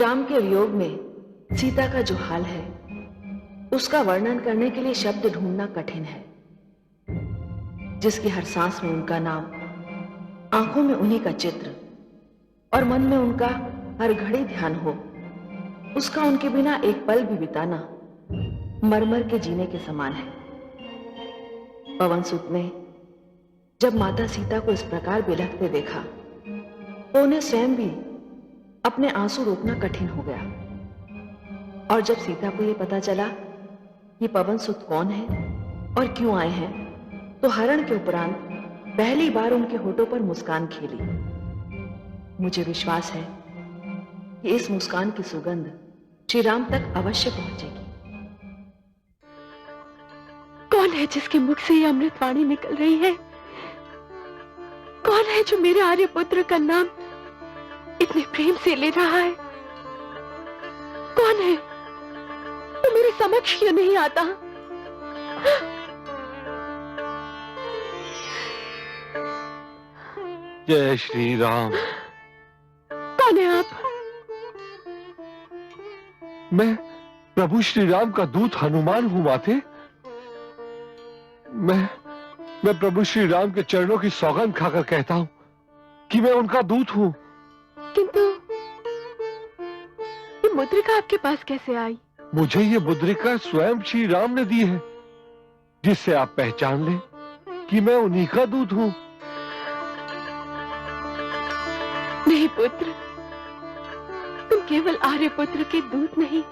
राम के वियोग में सीता का जो हाल है उसका वर्णन करने के लिए शब्द ढूंढना कठिन है। जिसकी हर सांस में उनका नाम, आंखों में उन्हीं का चित्र और मन में उनका हर घड़ी ध्यान हो, उसका उनके बिना एक पल भी बिताना मरमर के जीने के समान है। पवन सुत ने जब माता सीता को इस प्रकार बिलखते देखा तो उन्हें स्वयं भी अपने आंसू रोकना कठिन हो गया। और जब सीता को यह पता चला कि पवन सुत कौन है और क्यों आए हैं, तो हरण के उपरांत पहली बार उनके होठों पर मुस्कान खिली। मुझे विश्वास है कि इस मुस्कान की सुगंध श्री राम तक अवश्य पहुंचेगी। कौन है जिसके मुख से ये अमृत वाणी निकल रही है? कौन है जो मेरे आर्यपुत्र का नाम इतने प्रेम से ले रहा है? कौन है? तो मेरे समक्ष क्यों नहीं आता? जय श्री राम। कौन है आप? मैं प्रभु श्री राम का दूत हनुमान हूं माते। मैं प्रभु श्री राम के चरणों की सौगंध खाकर कहता हूं कि मैं उनका दूत हूं। किंतु ये मुद्रिका आपके पास कैसे आई? मुझे ये मुद्रिका स्वयं श्री राम ने दी है, जिससे आप पहचान लें कि मैं उन्हीं का दूत हूं। नहीं पुत्र, तुम केवल आर्यपुत्र के दूत नहीं,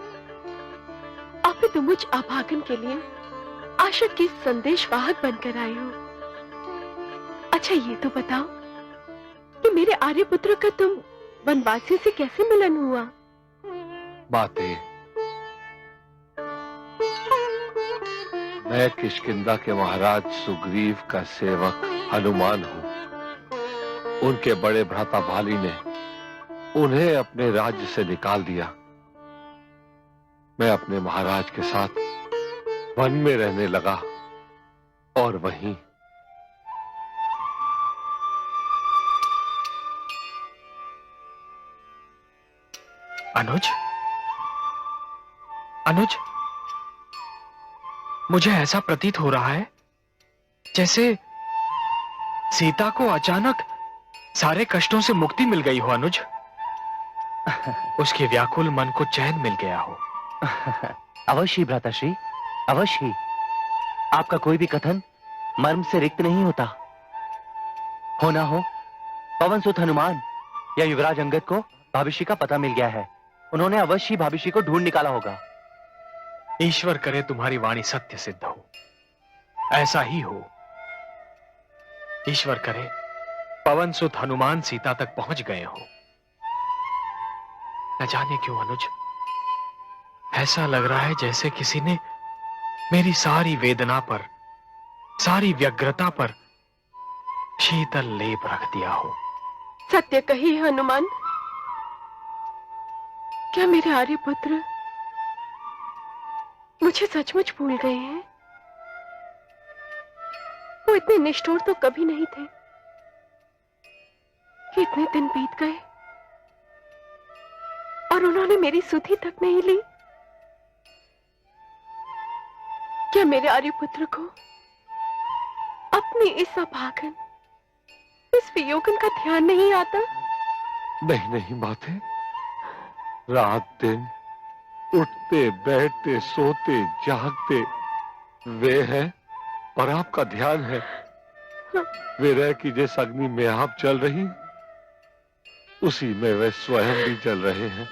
अभी तुम मुझ अभागन के लिए आशा की संदेश वाहक बनकर आए हो। अच्छा ये तो बताओ कि मेरे आर्यपुत्र का तुम वनवासी से कैसे मिलन हुआ? बातें, मैं किष्किंधा के महाराज सुग्रीव का सेवक हनुमान हूं। उनके बड़े भ्राता भाली ने उन्हें अपने राज्य से निकाल दिया। मैं अपने महाराज के साथ वन में रहने लगा और वहीं अनुज, अनुज, मुझे ऐसा प्रतीत हो रहा है जैसे सीता को अचानक सारे कष्टों से मुक्ति मिल गई हो। अनुज, उसके व्याकुल मन को चैन मिल गया हो। अवश्य भ्राताश्री, अवश्य। आपका कोई भी कथन मर्म से रिक्त नहीं होता। हो ना हो पवन सुत हनुमान या युवराज अंगद को भाभिषी का पता मिल गया है। उन्होंने अवश्य भाभिषी को ढूंढ निकाला होगा। ईश्वर करे तुम्हारी वाणी सत्य सिद्ध हो, ऐसा ही हो। ईश्वर करे पवन सुत हनुमान सीता तक पहुंच गए हो। न जाने क्यों अनुज, ऐसा लग रहा है जैसे किसी ने मेरी सारी वेदना पर, सारी व्यग्रता पर शीतल लेप रख दिया हो। सत्य कही हनुमान, क्या मेरे आर्यपुत्र मुझे सचमुच भूल गए हैं? वो इतने निष्ठुर तो कभी नहीं थे कि इतने दिन बीत गए और उन्होंने मेरी सुधि तक नहीं ली। क्या मेरे आर्यपुत्र को अपनी इस अभागन, इस वियोगन का ध्यान नहीं आता? नहीं नहीं माते, रात दिन उठते बैठते सोते जागते वे हैं और आपका ध्यान है। विरह की जिस अग्नि में आप जल रही, उसी में वे स्वयं भी जल रहे हैं।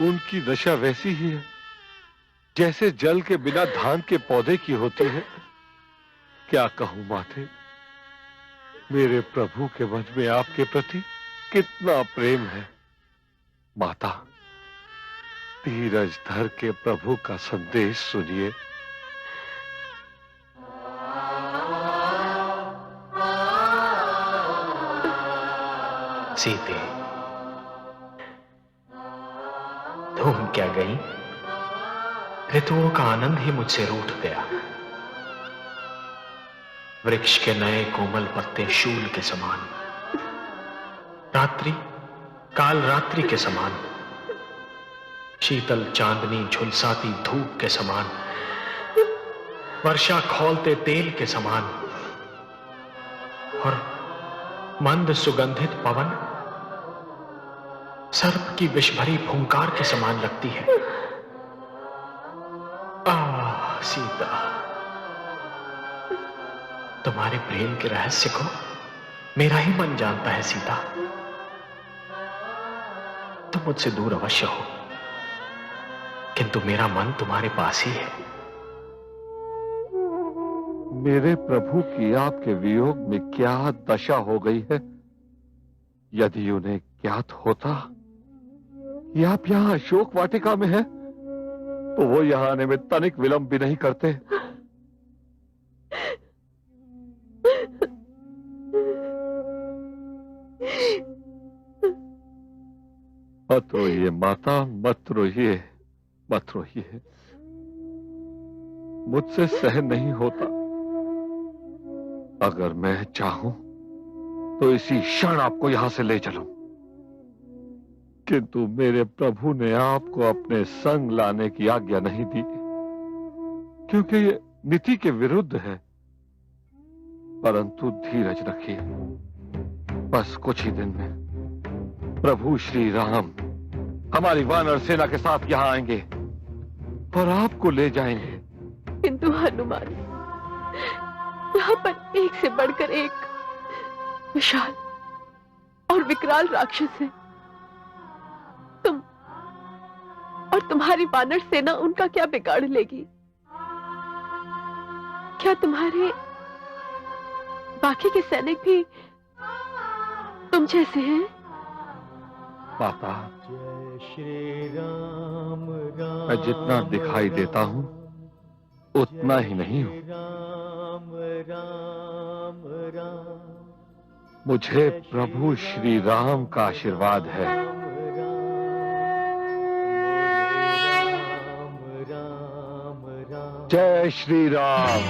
उनकी दशा वैसी ही है जैसे जल के बिना धान के पौधे की होती है। क्या कहूं माते, मेरे प्रभु के मन में आपके प्रति कितना प्रेम है। माता, धीरज धर के प्रभु का संदेश सुनिए। सीते, धूम क्या गई? ऋतुओं का आनंद ही मुझसे रूठ गया। वृक्ष के नए कोमल पत्ते शूल के समान, रात्रि काल रात्रि के समान, शीतल चांदनी झुलसाती धूप के समान, वर्षा खौलते तेल के समान और मंद सुगंधित पवन सर्प की विषभरी फुंकार के समान लगती है। आह सीता, तुम्हारे प्रेम के रहस्य को मेरा ही मन जानता है सीता। तुम मुझसे दूर अवश्य हो, किंतु मेरा मन तुम्हारे पास ही है। मेरे प्रभु की आपके वियोग में क्या दशा हो गई है। यदि उन्हें ज्ञात होता कि आप यहाँ अशोक वाटिका में हैं, तो वो यहाँ आने में तनिक विलंब भी नहीं करते। मत रोइए माता, मत रोइए, मत रोइए। मुझसे सहन नहीं होता। अगर मैं चाहूं तो इसी क्षण आपको यहां से ले चलूं, किंतु मेरे प्रभु ने आपको अपने संग लाने की आज्ञा नहीं दी, क्योंकि ये नीति के विरुद्ध है। परंतु धीरज रखिए, बस कुछ ही दिन में प्रभु श्री राम हमारी वानर सेना के साथ यहां आएंगे और आपको ले जाएंगे। किंतु हनुमान, यहाँ पर एक से बढ़कर एक विशाल और विकराल राक्षस है। तुम और तुम्हारी वानर सेना उनका क्या बिगाड़ लेगी? क्या तुम्हारे बाकी के सैनिक भी तुम जैसे हैं? माता, श्री राम राम, मैं जितना दिखाई देता हूं उतना ही नहीं हूं। राम राम राम, मुझे प्रभु श्री राम का आशीर्वाद है। राम राम, जय श्री राम।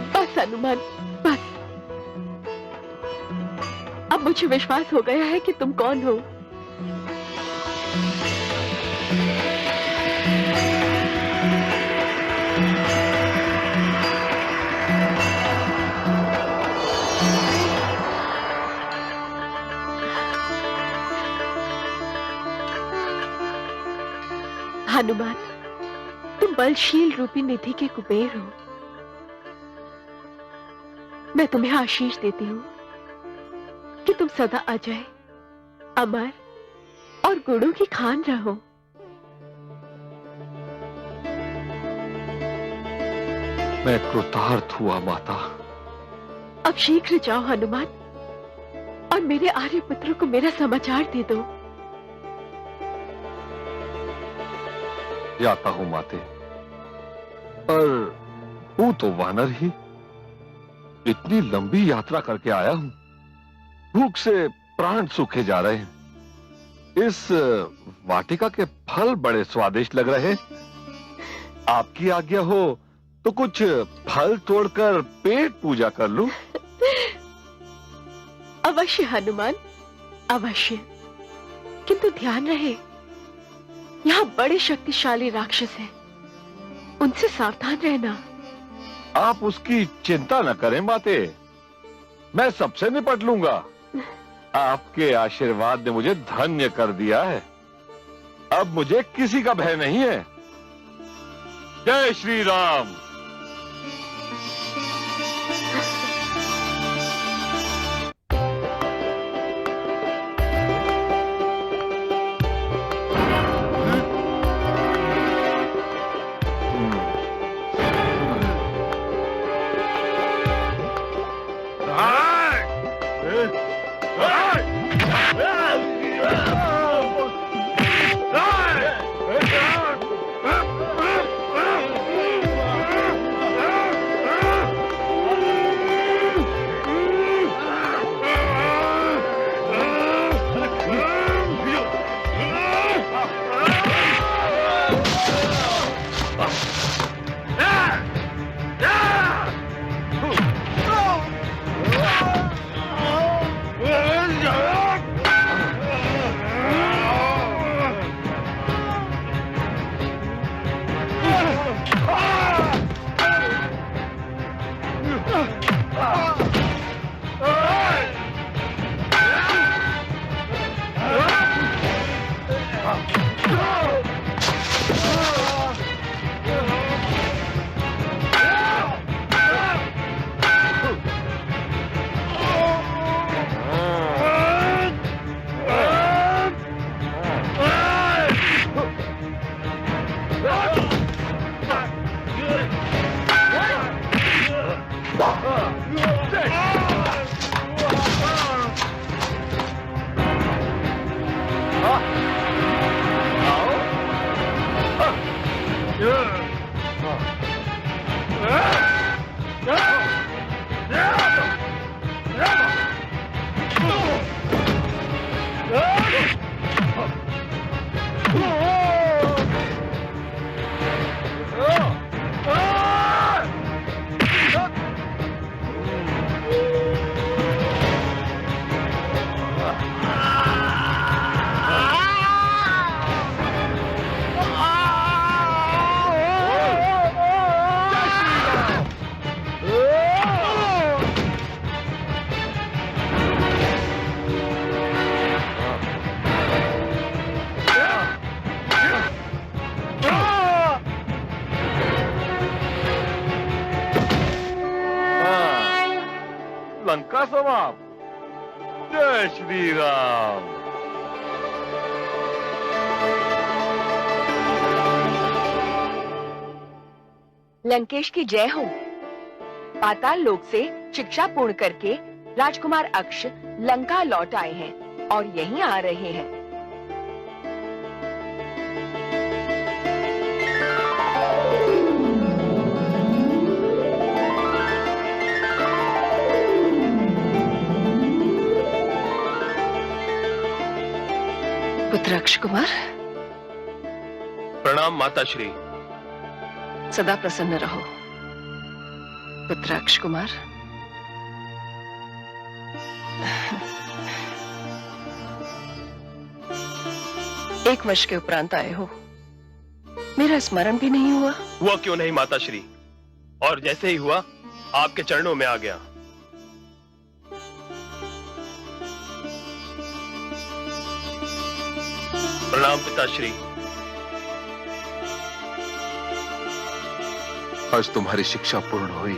बस हनुमान, बस। अब मुझे विश्वास हो गया है कि तुम कौन हो। हनुमान, तुम बलशील रूपी निधि के कुबेर हो। मैं तुम्हें आशीष देती हूँ कि तुम सदा अजय, अमर और गुणों की खान रहो। मैं कृतार्थ हुआ माता। अब शीघ्र जाओ हनुमान और मेरे आर्यपुत्र को मेरा समाचार दे दो। जाता हूं माते, पर हूं तो वानर ही। इतनी लंबी यात्रा करके आया हूं, भूख से प्राण सूखे जा रहे हैं। इस वाटिका के फल बड़े स्वादिष्ट लग रहे हैं। आपकी आज्ञा हो तो कुछ फल तोड़कर पेट पूजा कर लूं। अवश्य हनुमान, अवश्य। किंतु ध्यान रहे, यहाँ बड़े शक्तिशाली राक्षस हैं। उनसे सावधान रहना। आप उसकी चिंता न करें माते, मैं सबसे निपट लूंगा। आपके आशीर्वाद ने मुझे धन्य कर दिया है। अब मुझे किसी का भय नहीं है। जय श्री राम। श्री राम। लंकेश की जय हो। पाताल लोक से शिक्षा पूर्ण करके राजकुमार अक्ष लंका लौट आए हैं और यहीं आ रहे हैं। पुत्र अक्ष कुमार, प्रणाम माताश्री। सदा प्रसन्न रहो। पुत्र अक्ष कुमार, एक वर्ष के उपरांत आए हो, मेरा स्मरण भी नहीं हुआ। हुआ क्यों नहीं माताश्री, और जैसे ही हुआ आपके चरणों में आ गया। प्रणाम पिताश्री। आज तुम्हारी शिक्षा पूर्ण हुई।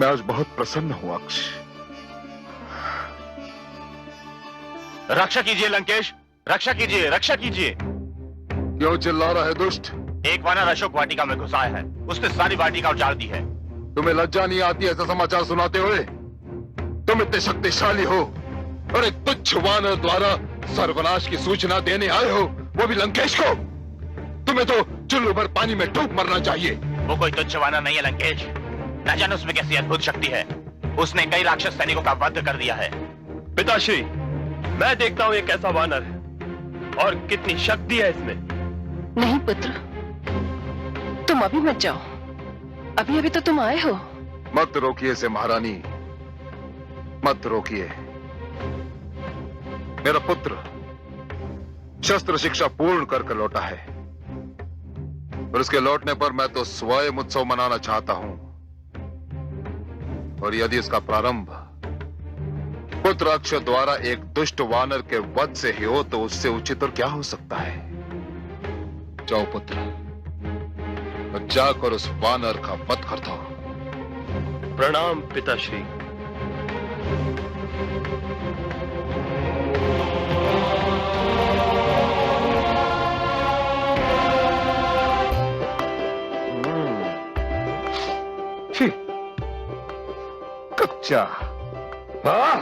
मैं आज बहुत प्रसन्न हूं अक्ष। रक्षा कीजिए लंकेश, रक्षा कीजिए, रक्षा कीजिए। क्यों चिल्ला रहा है दुष्ट? एक वानर अशोक वाटिका में घुसा है, उसने सारी वाटिका उजाड़ दी है। तुम्हें लज्जा नहीं आती ऐसा समाचार सुनाते हुए? तुम इतने शक्तिशाली हो और एक तुच्छ वानर द्वारा सर्वनाश की सूचना देने आए हो, वो भी लंकेश को। तुम्हें तो चुल्लू भर पानी में डूब मरना चाहिए। वो कोई तुच्छ वानर नहीं है लंकेश, न जाने उसमें कैसी अद्भुत शक्ति है। उसने कई राक्षस सैनिकों का वध कर दिया है। पिताश्री, मैं देखता हूं ये कैसा वानर है और कितनी शक्ति है इसमें। नहीं पुत्र, तुम अभी मत जाओ, अभी अभी तो तुम आए हो। मत रोकिए इसे महारानी, मत रोकिए। मेरा पुत्र शस्त्र शिक्षा पूर्ण करके लौटा है और उसके लौटने पर मैं तो स्वयं उत्सव मनाना चाहता हूं। और यदि इसका प्रारंभ पुत्र अक्ष द्वारा एक दुष्ट वानर के वध से ही हो तो उससे उचित और क्या हो सकता है। जाओ पुत्र, और जाकर उस वानर का वध कर दो। प्रणाम पिताश्री। कच्चा। हाँ?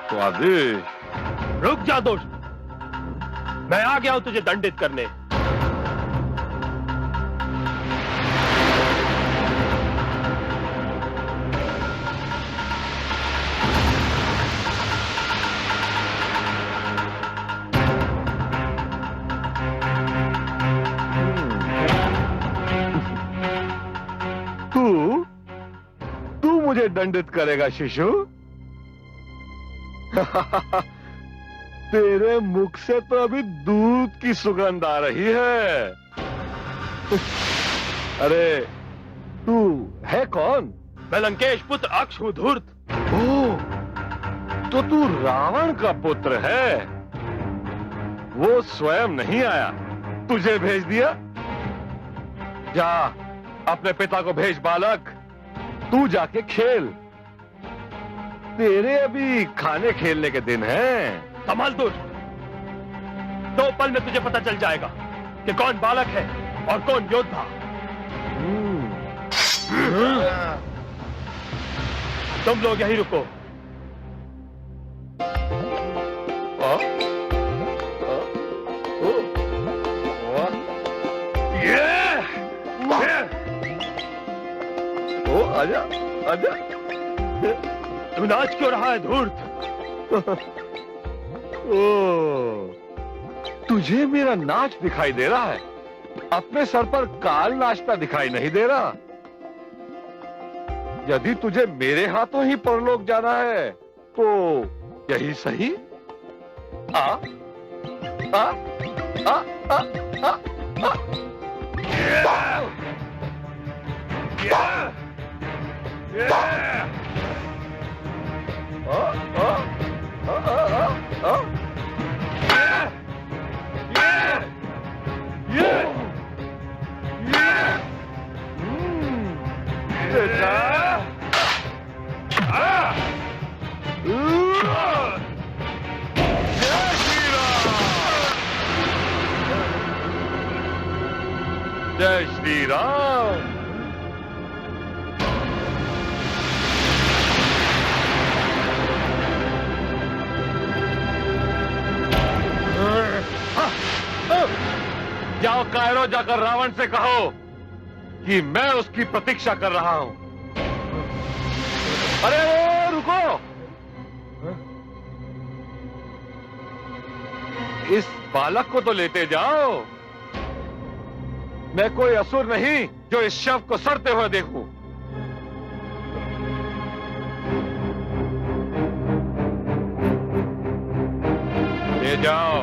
स्वादिष्ट। रुक जा दोस्त, मैं आ गया हूं तुझे दंडित करने। तू मुझे दंडित करेगा शिशु? तेरे मुख से तो अभी दूध की सुगंध आ रही है। अरे तू है कौन? मैं लंकेश पुत्र अक्ष हूं धूर्त। ओह, तो तू रावण का पुत्र है। वो स्वयं नहीं आया, तुझे भेज दिया। जा अपने पिता को भेज बालक, तू जाके खेल। तेरे अभी खाने खेलने के दिन हैं। संभाल दोस्त, 2 पल में तुझे पता चल जाएगा कि कौन बालक है और कौन योद्धा। तुम लोग यहीं रुको। आजा आजा। तू नाच क्यों रहा है धूर्त? ओ, तुझे मेरा नाच दिखाई दे रहा है, अपने सर पर काल नाचता दिखाई नहीं दे रहा। यदि तुझे मेरे हाथों ही परलोक जाना है तो यही सही। आ आ आ आ आ, आ। जय श्री राम। जाओ कायरो जाकर रावण से कहो कि मैं उसकी प्रतीक्षा कर रहा हूं। अरे ओ, रुको। इस बालक को तो लेते जाओ। मैं कोई असुर नहीं जो इस शव को सड़ते हुए देखूं। ले जाओ।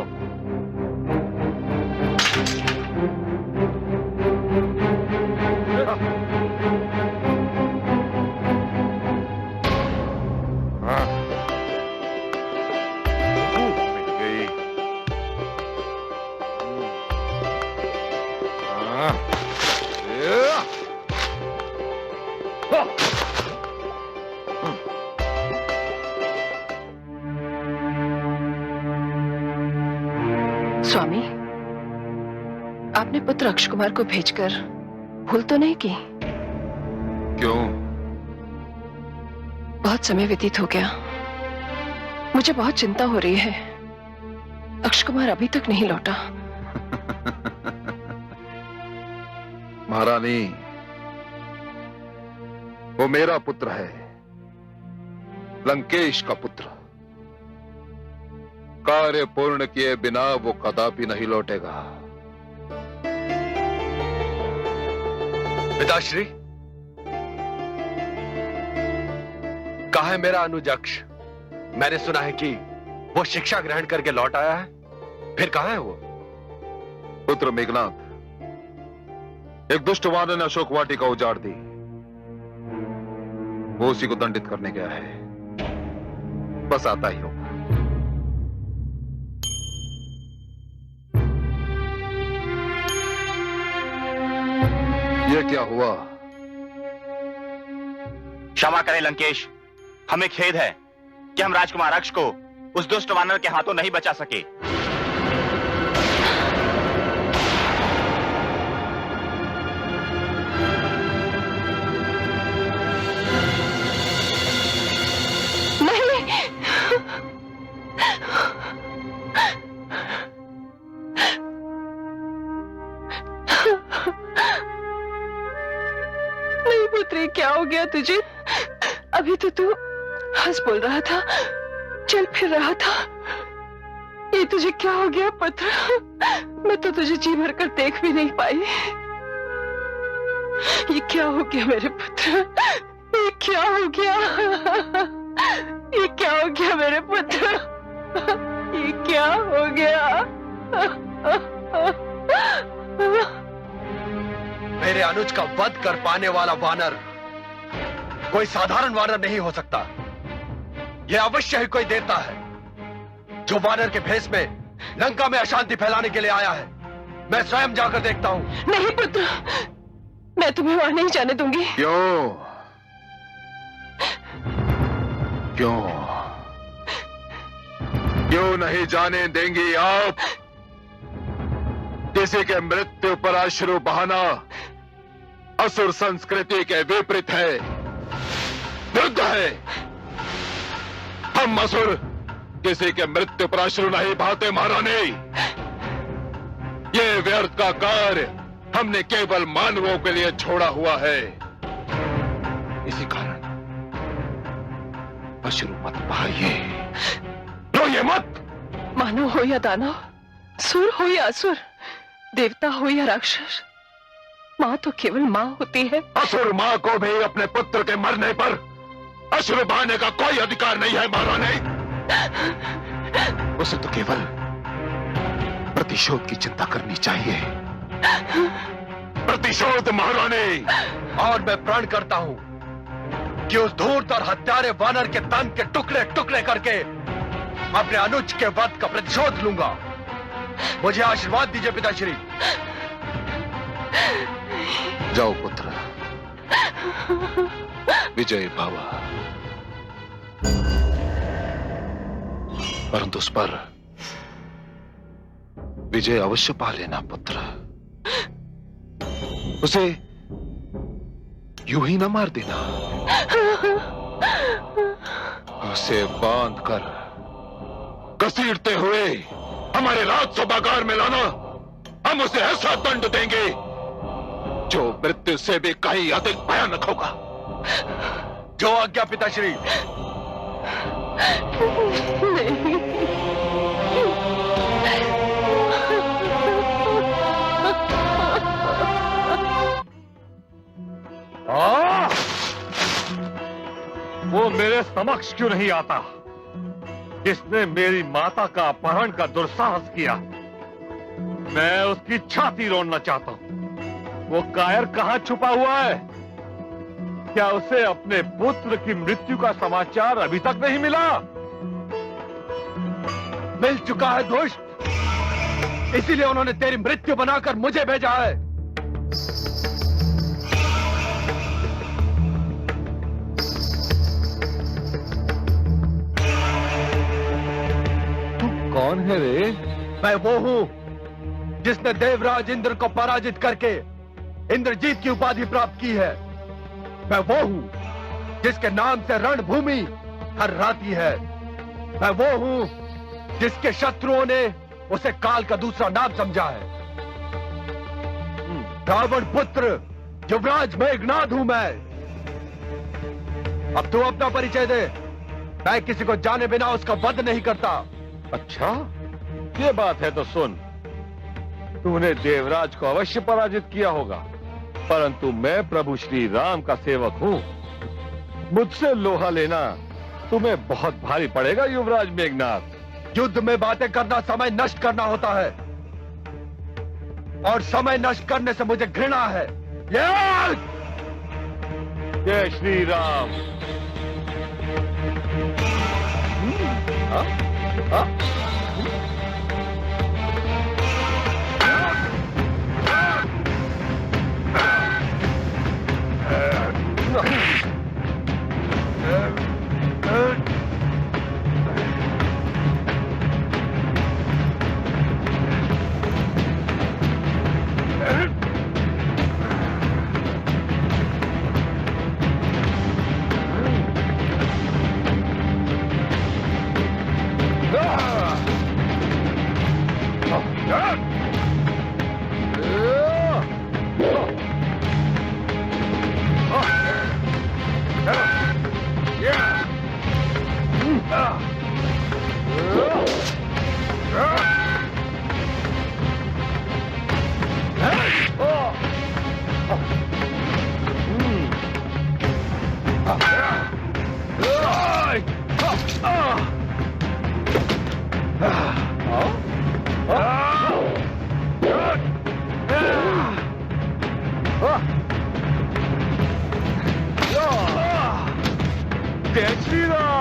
मिट गई। स्वामी, आपने पुत्र अक्ष कुमार को भेजकर भूल तो नहीं की? क्यों? बहुत समय व्यतीत हो गया, मुझे बहुत चिंता हो रही है। अक्ष कुमार अभी तक नहीं लौटा। महारानी, वो मेरा पुत्र है, लंकेश का पुत्र। कार्य पूर्ण किए बिना वो कदापि नहीं लौटेगा। पिताश्री, कहाँ है मेरा अनुज अक्ष? मैंने सुना है कि वो शिक्षा ग्रहण करके लौट आया है। फिर कहाँ है वो? पुत्र मेघनाथ, एक दुष्ट वानर ने अशोक वाटिका उजाड़ दी। वो उसी को दंडित करने गया है। बस आता ही होगा। ये क्या हुआ? क्षमा करें लंकेश, हमें खेद है कि हम राजकुमार अक्ष को उस दुष्ट वानर के हाथों नहीं बचा सके। नहीं पुत्री, क्या हो गया तुझे? अभी तो तू हंस बोल रहा था, चल फिर रहा था। ये तुझे क्या हो गया पुत्र? मैं तो तुझे जी भर कर देख भी नहीं पाई। ये क्या हो गया मेरे पुत्र? ये क्या हो गया? ये क्या हो गया मेरे पुत्र? ये क्या हो गया? मेरे अनुज का वध कर पाने वाला वानर कोई साधारण वानर नहीं हो सकता। यह अवश्य ही कोई देवता है जो वानर के भेष में लंका में अशांति फैलाने के लिए आया है। मैं स्वयं जाकर देखता हूं। नहीं पुत्र, मैं तुम्हें वहां नहीं जाने दूंगी। क्यों? क्यों? क्यों नहीं जाने देंगी आप? किसी के मृत्यु पर अश्रु बहाना असुर संस्कृति के विपरीत है, विरुद्ध है। हम असुर किसी के मृत्यु पर अश्रु नहीं बहाते महारानी। ये व्यर्थ का कार्य हमने केवल मानवों के लिए छोड़ा हुआ है। इसी कारण अश्रु मत बहाइए, रोइए मत। मानव हो या दानव, सुर हो या असुर, देवता हो या राक्षस, माँ तो केवल माँ होती है। असुर माँ को भी अपने पुत्र के मरने पर अश्रु बहाने का कोई अधिकार नहीं है महारानी। उसे तो केवल प्रतिशोध की चिंता करनी चाहिए। प्रतिशोध महारानी। और मैं प्रण करता हूं कि उस धूर्त और हत्यारे वानर के तन के टुकड़े टुकड़े करके अपने अनुज के वध का प्रतिशोध लूंगा। मुझे आशीर्वाद दीजिए पिताश्री। जाओ पुत्र, विजय भावा। परंतु उस पर विजय अवश्य पा लेना पुत्र। उसे यूं ही ना मार देना, उसे बांध कर घसीटते हुए हमारे राज सभागार में लाना। हम उसे ऐसा दंड देंगे जो मृत्यु से भी कहीं अधिक भयानक होगा। जो आज्ञा पिताश्री। वो मेरे समक्ष क्यों नहीं आता? जिसने मेरी माता का अपहरण का दुस्साहस किया, मैं उसकी छाती रोड़ना चाहता हूं। वो कायर कहां छुपा हुआ है? क्या उसे अपने पुत्र की मृत्यु का समाचार अभी तक नहीं मिला? मिल चुका है दुष्ट, इसीलिए उन्होंने तेरी मृत्यु बनाकर मुझे भेजा है। कौन है रे? मैं वो हूं जिसने देवराज इंद्र को पराजित करके इंद्रजीत की उपाधि प्राप्त की है। मैं वो हूं जिसके नाम से रणभूमि थर्राती है। मैं वो हूं जिसके शत्रुओं ने उसे काल का दूसरा नाम समझा है। रावण पुत्र युवराज मेघनाद हूं मैं। अब तू अपना परिचय दे। मैं किसी को जाने बिना उसका वध नहीं करता। अच्छा, ये बात है तो सुन। तूने देवराज को अवश्य पराजित किया होगा, परंतु मैं प्रभु श्री राम का सेवक हूं। मुझसे लोहा लेना तुम्हें बहुत भारी पड़ेगा युवराज मेघनाद। युद्ध में बातें करना समय नष्ट करना होता है, और समय नष्ट करने से मुझे घृणा है। जय श्री राम। जय श्री राम।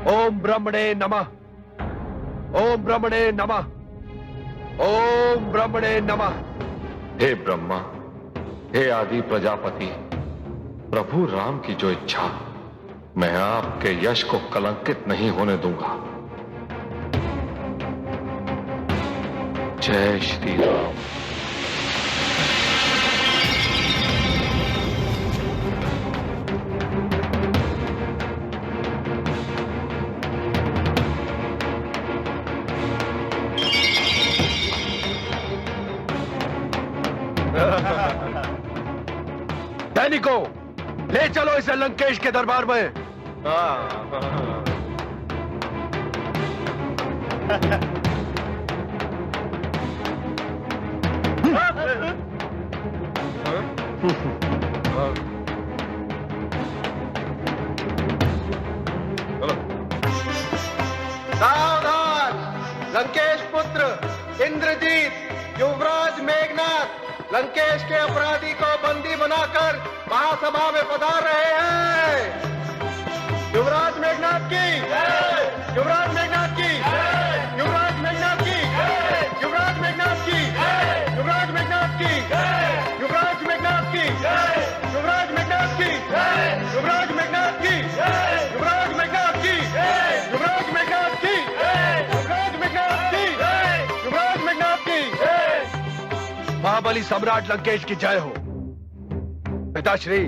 ओम ब्रह्मणे नमः। ओम ब्रह्मणे नमः। ओम ब्रह्मणे नमः। हे ब्रह्मा, हे आदि प्रजापति, प्रभु राम की जो इच्छा, मैं आपके यश को कलंकित नहीं होने दूंगा। जय श्री राम। सैनिकों, ले चलो इसे लंकेश के दरबार में। सावधान! लंकेश पुत्र इंद्रजीत युवराज मेघनाथ लंकेश के अपराधी को बंदी बनाकर महासभा में पधार रहे हैं। युवराज मेघनाथ की जय! युवराज मेघनाथ की जय! युवराज मेघनाथ की जय! युवराज मेघनाथ की जय! युवराज मेघनाथ की जय! युवराज मेघनाथ की जय! युवराज मेघनाथ की जय! युवराज मेघनाथ की जय! युवराज मेघनाथ की जय! युवराज मेघनाथ की जय! युवराज मेघनाथ की जय! युवराज मेघनाथ की जय! महाबली सम्राट लंकेश की जय हो। पिताश्री,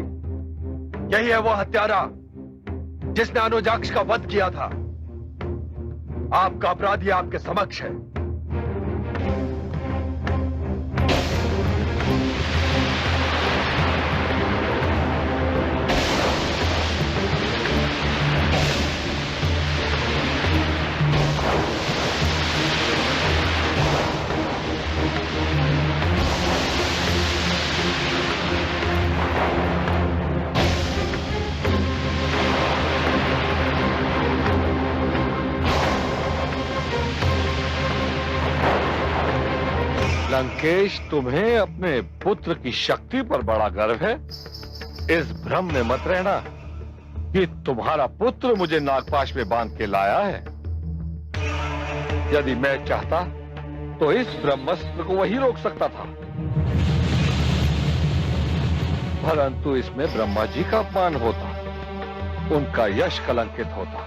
यही है वो हत्यारा जिसने अनुजाक्ष का वध किया था। आपका अपराधी आपके समक्ष है। लंकेश, तुम्हें अपने पुत्र की शक्ति पर बड़ा गर्व है। इस भ्रम में मत रहना कि तुम्हारा पुत्र मुझे नागपाश में बांध के लाया है। यदि मैं चाहता तो इस ब्रह्मास्त्र को वही रोक सकता था, परंतु इसमें ब्रह्मा जी का अपमान होता, उनका यश कलंकित होता।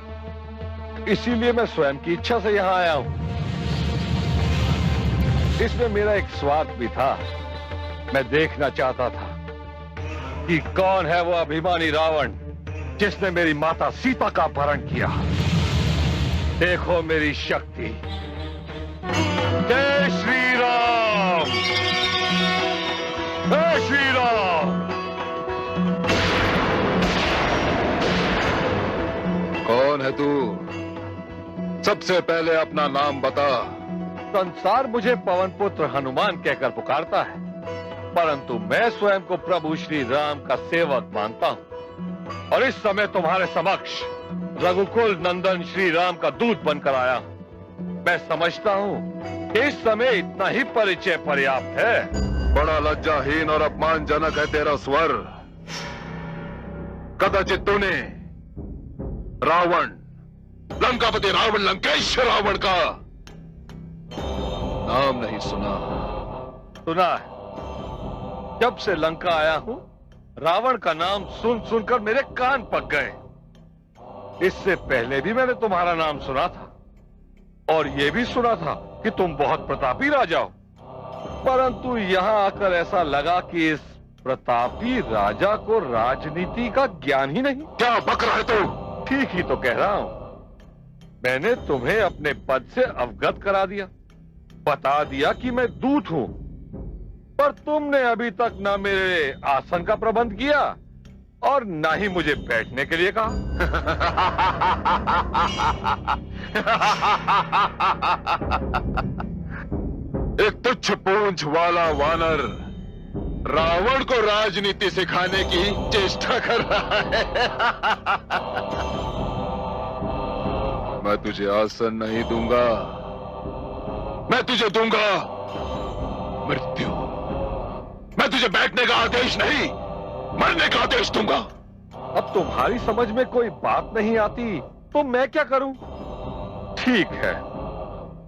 इसीलिए मैं स्वयं की इच्छा से यहां आया हूं। इसमें मेरा एक स्वार्थ भी था। मैं देखना चाहता था कि कौन है वो अभिमानी रावण जिसने मेरी माता सीता का अपहरण किया। देखो मेरी शक्ति। जय श्री राम! जय श्री राम! कौन है तू? सबसे पहले अपना नाम बता। संसार मुझे पवन पुत्र हनुमान कहकर पुकारता है, परंतु मैं स्वयं को प्रभु श्री राम का सेवक मानता हूं और इस समय तुम्हारे समक्ष रघुकुल नंदन श्री राम का दूत बनकर आया हूं। मैं समझता हूं कि इस समय इतना ही परिचय पर्याप्त है। बड़ा लज्जाहीन और अपमानजनक है तेरा स्वर। कदाचित तूने रावण, लंकापति रावण, लंकेश रावण का नाम नहीं सुना। सुना है। जब से लंका आया हूं, रावण का नाम सुन सुनकर मेरे कान पक गए। इससे पहले भी मैंने तुम्हारा नाम सुना था और यह भी सुना था कि तुम बहुत प्रतापी राजा हो, परंतु यहां आकर ऐसा लगा कि इस प्रतापी राजा को राजनीति का ज्ञान ही नहीं। क्या बक रहा है तू? ठीक ही तो कह रहा हूं। मैंने तुम्हें अपने पद से अवगत करा दिया, बता दिया कि मैं दूत हूं, पर तुमने अभी तक ना मेरे आसन का प्रबंध किया और ना ही मुझे बैठने के लिए कहा। एक तुच्छ पूंछ वाला वानर रावण को राजनीति सिखाने की चेष्टा कर रहा है। मैं तुझे आसन नहीं दूंगा, मैं तुझे दूंगा मृत्यु। मैं तुझे बैठने का आदेश नहीं, मरने का आदेश दूंगा। अब तुम्हारी समझ में कोई बात नहीं आती तो मैं क्या करूं? ठीक है,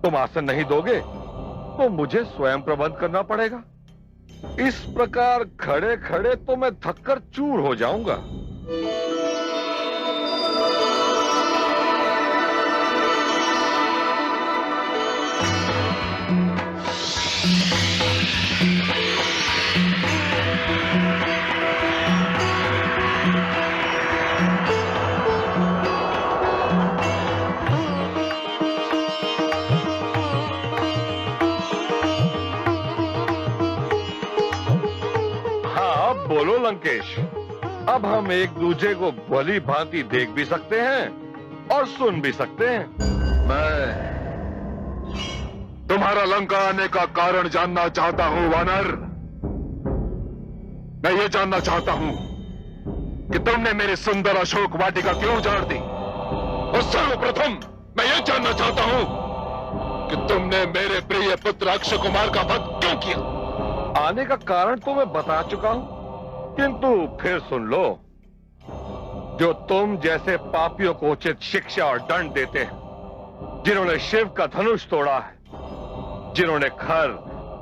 तुम आसन नहीं दोगे तो मुझे स्वयं प्रबंध करना पड़ेगा। इस प्रकार खड़े खड़े तो मैं थककर चूर हो जाऊंगा। अब बोलो लंकेश, अब हम एक दूसरे को भली भांति देख भी सकते हैं और सुन भी सकते हैं। मैं तुम्हारा लंका आने का कारण जानना चाहता हूं वानर। मैं ये जानना चाहता हूं कि तुमने मेरी सुंदर अशोक वाटिका क्यों उजाड़ दी, और सर्वप्रथम मैं ये जानना चाहता हूं कि तुमने मेरे प्रिय पुत्र अक्षय कुमार का वध क्यों किया। आने का कारण तो मैं बता चुका हूं, किंतु फिर सुन लो। जो तुम जैसे पापियों को उचित शिक्षा और दंड देते हैं, जिन्होंने शिव का धनुष तोड़ा है, जिन्होंने खर,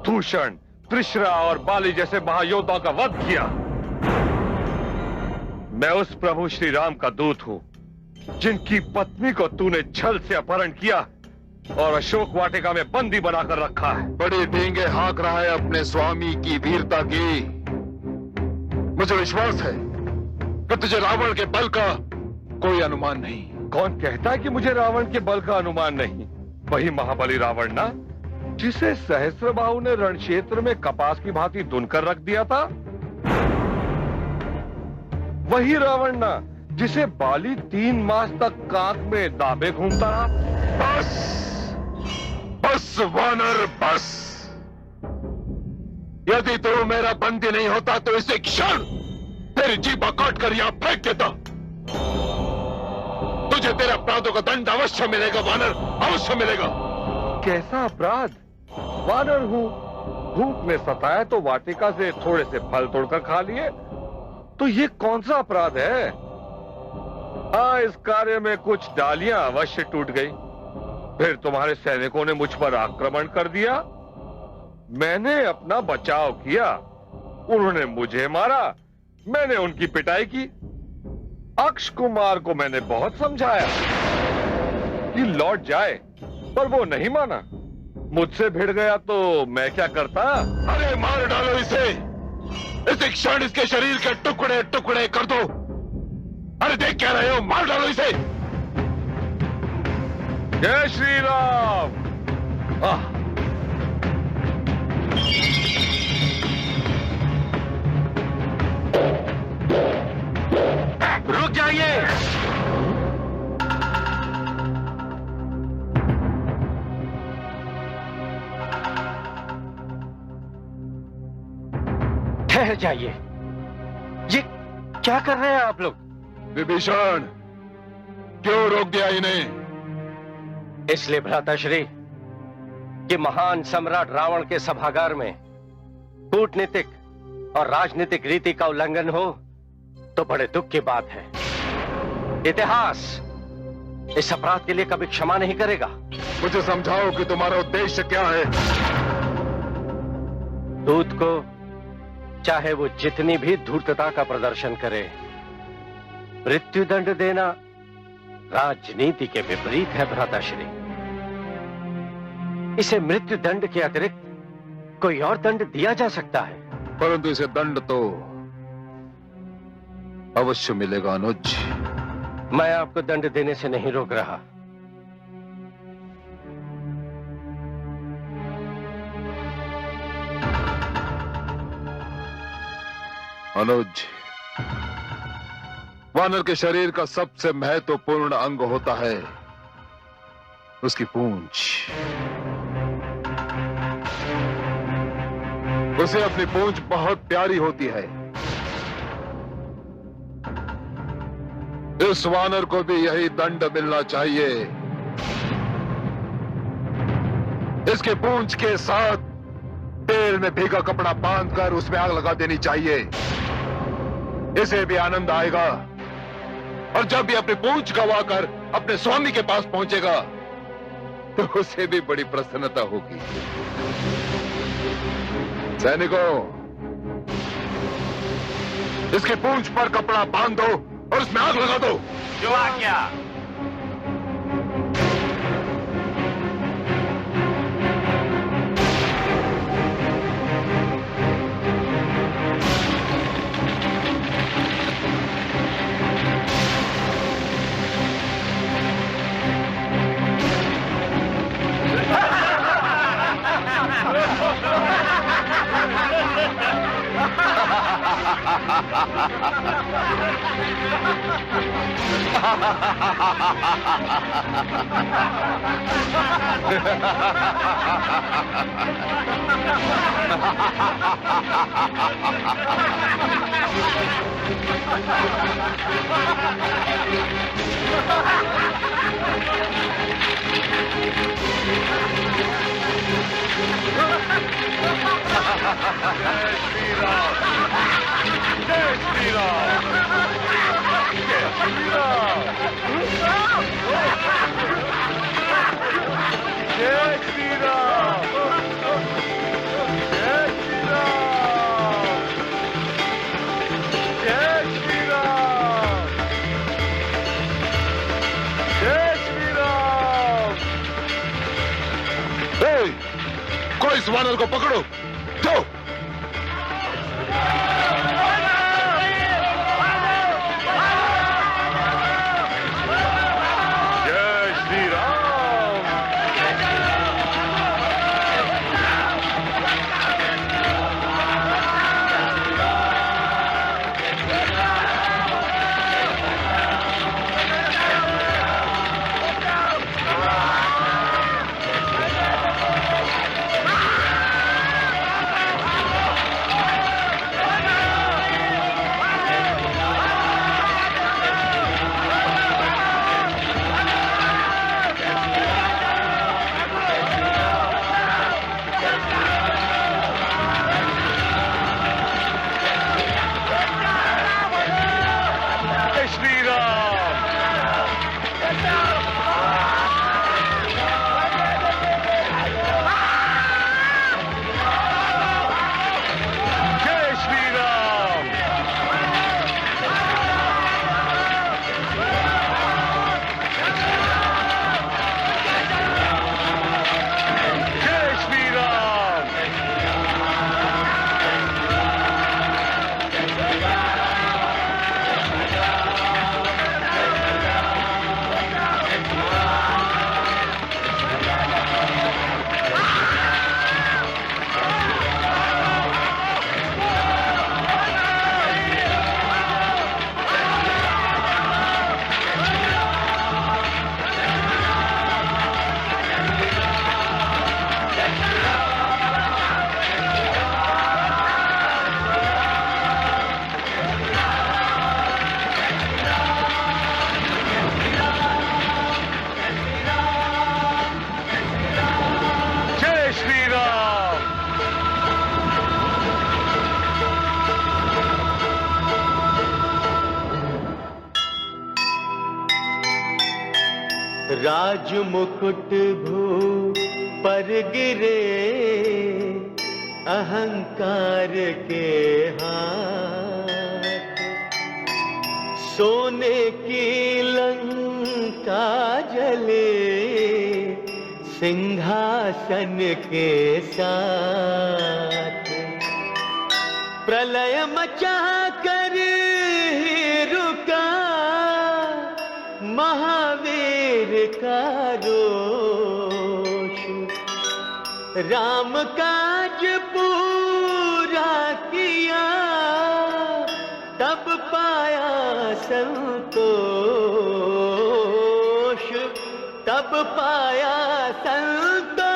दूषण, त्रिशरा और बाली जैसे महायोद्धाओं का वध किया, मैं उस प्रभु श्री राम का दूत हूं जिनकी पत्नी को तूने छल से अपहरण किया और अशोक वाटिका में बंदी बनाकर रखा है। बड़े डींगे हाँक रहा है अपने स्वामी की वीरता की। मुझे विश्वास है कि तुझे रावण के बल का कोई अनुमान नहीं। कौन कहता है कि मुझे रावण के बल का अनुमान नहीं? वही महाबली रावण ना, जिसे सहस्त्रबाहु ने रण क्षेत्र में कपास की भांति दुनकर रख दिया था। वही रावण ना, जिसे बाली 3 मास तक कांख में दाबे घूमता रहा। बस बस वानर बस। यदि तू मेरा बंदी नहीं होता तो इसे क्षण तेरी जीभा काट कर यहां फेंक देता। तुझे तेरे अपराधों का दंड अवश्य मिलेगा वानर, अवश्य मिलेगा। कैसा अपराध? वानर हूं, भूख ने सताया तो वाटिका से थोड़े से फल तोड़कर खा लिए, तो ये कौन सा अपराध है? हाँ, इस कार्य में कुछ डालियां अवश्य टूट गई। फिर तुम्हारे सैनिकों ने मुझ पर आक्रमण कर दिया, मैंने अपना बचाव किया, उन्होंने मुझे मारा, मैंने उनकी पिटाई की। अक्ष कुमार को मैंने बहुत समझाया कि लौट जाए, पर वो नहीं माना। मुझसे भिड़ गया तो मैं क्या करता? अरे मार डालो इसे, इस क्षण इसके शरीर के टुकड़े टुकड़े कर दो। अरे देख क्या रहे हो, मार डालो इसे। जय श्री राम। रुक जाइए। ठहर जाइए। ये क्या कर रहे हैं आप लोग? विभीषण, क्यों रोक दिया इन्हें? इसलिए भ्राताश्री कि महान सम्राट रावण के सभागार में कूटनीतिक और राजनीतिक रीति का उल्लंघन हो तो बड़े दुख की बात है। इतिहास इस अपराध के लिए कभी क्षमा नहीं करेगा। मुझे समझाओ कि तुम्हारा उद्देश्य क्या है। दूत को चाहे वो जितनी भी धूर्तता का प्रदर्शन करे, मृत्युदंड देना राजनीति के विपरीत है भ्राताश्री। इसे मृत्युदंड के अतिरिक्त कोई और दंड दिया जा सकता है। परंतु इसे दंड तो अवश्य मिलेगा अनुज। मैं आपको दंड देने से नहीं रोक रहा। अनुज, वानर के शरीर का सबसे महत्वपूर्ण अंग होता है उसकी पूंछ। उसे अपनी पूंछ बहुत प्यारी होती है। इस वानर को भी यही दंड मिलना चाहिए। इसके पूंछ के साथ तेल में भीगा कपड़ा बांधकर उसमें आग लगा देनी चाहिए। इसे भी आनंद आएगा, और जब ये अपनी पूंछ गवाकर अपने स्वामी के पास पहुंचेगा तो उसे भी बड़ी प्रसन्नता होगी। सैनिकों, इसकी पूंछ पर कपड़ा बांध दो और उसमें आग लगा दो। जो आज्ञा। कोई इस वानर को पकड़ो, जाओ। जय श्री राम। राज मुकुट भू पर गिरे अहंकार के हाथ, सोने की लंका जले सिंहासन के साथ, प्रलय मचा कर ही रुका महावीर का रोष, राम काज पूरा किया तब पाया संतोष, तब पाया संतोष।